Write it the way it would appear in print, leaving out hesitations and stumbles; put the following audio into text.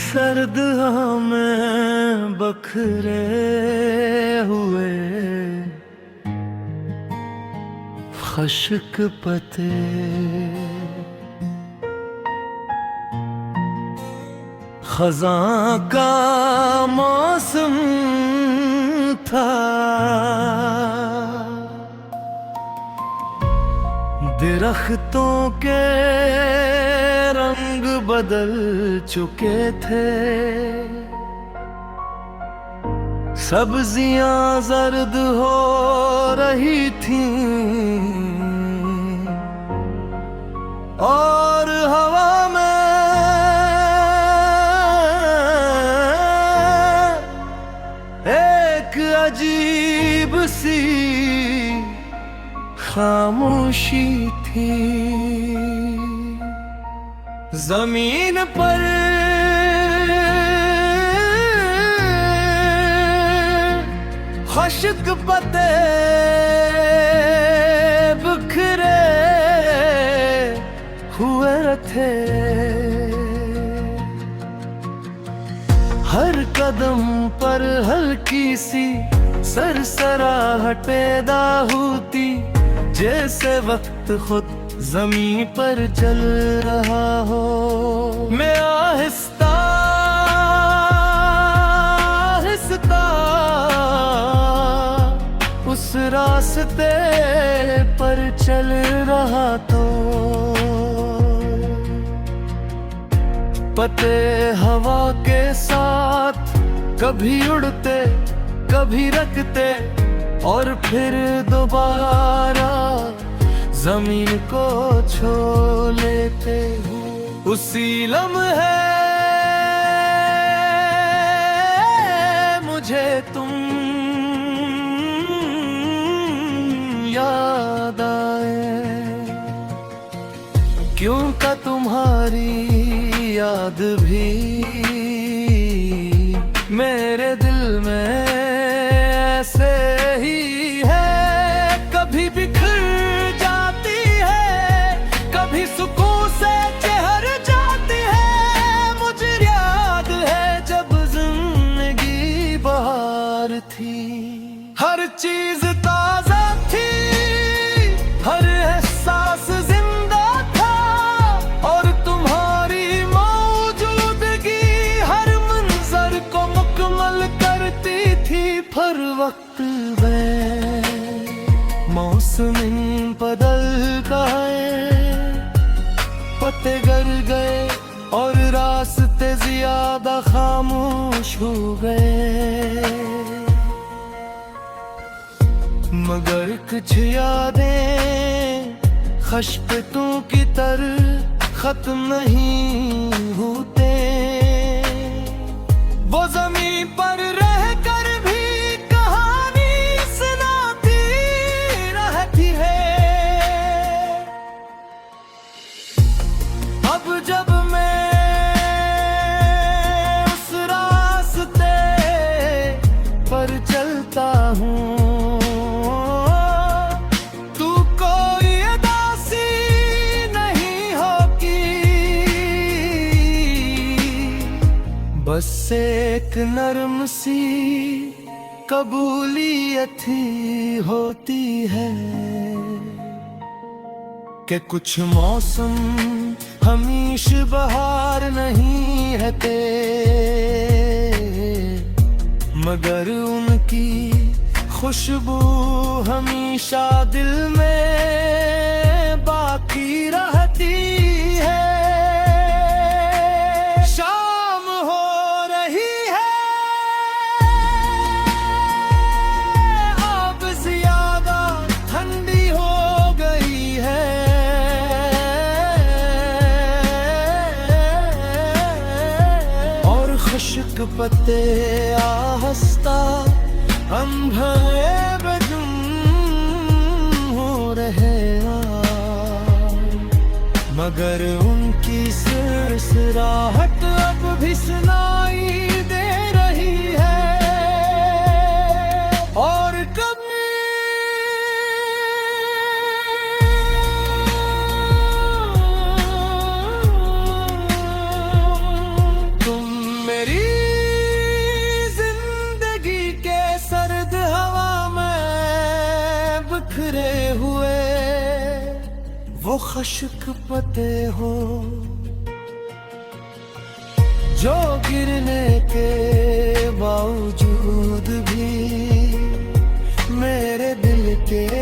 सर्द में बखरे हुए खश्क पते, खज़ां का मौसम था, दरख्तों के रंग बदल चुके थे, सब्जियां जर्द हो रही थीं और हवा में एक अजीब सी खामोशी थी। जमीन पर खुश्क पत्ते बिखरे हुए थे, हर कदम पर हल्की सी सरसराहट पैदा होती, जैसे वक्त खुद जमीन पर चल रहा हो। मैं आहिस्ता आहिस्ता उस रास्ते पर चल रहा तो पत्ते हवा के साथ कभी उड़ते कभी रखते और फिर दोबारा जमीन को छू लेते। उसी लम्हे मुझे तुम याद आए, क्यों का तुम्हारी याद भी मेरे दिल में ऐसे ही है, कभी बिखर जाती है, कभी सुकून से चहर जाती है। मुझे याद है जब जिंदगी बहार थी, हर चीज ताजा थी, हर एहसास जिंदा था और तुम्हारी मौजूदगी हर मंजर को मुकम्मल करती थी। पर वक्त में मौसम बदलता है, पत्ते गिर गए और रास्ते ज्यादा खामोश हो गए, मगर कुछ यादें खशपतों की तरह खत्म नहीं होते। वो जमीन पर रह कर भी कहानी सुनाती रहती है। अब जब मैं उस रास्ते पर चलता हूँ, बस एक नरम सी कबूलियत ही होती है कि कुछ मौसम हमेशा बहार नहीं रहते, मगर उनकी खुशबू हमेशा दिल में बाकी रहती है। खुश्क पत्ते आहिस्ता अंधे बदुम हो रहे मगर उनकी सरसराहट अब भी सुनाई दे रही है। और कभी वो खश्क पते हो जो गिरने के बावजूद भी मेरे दिल के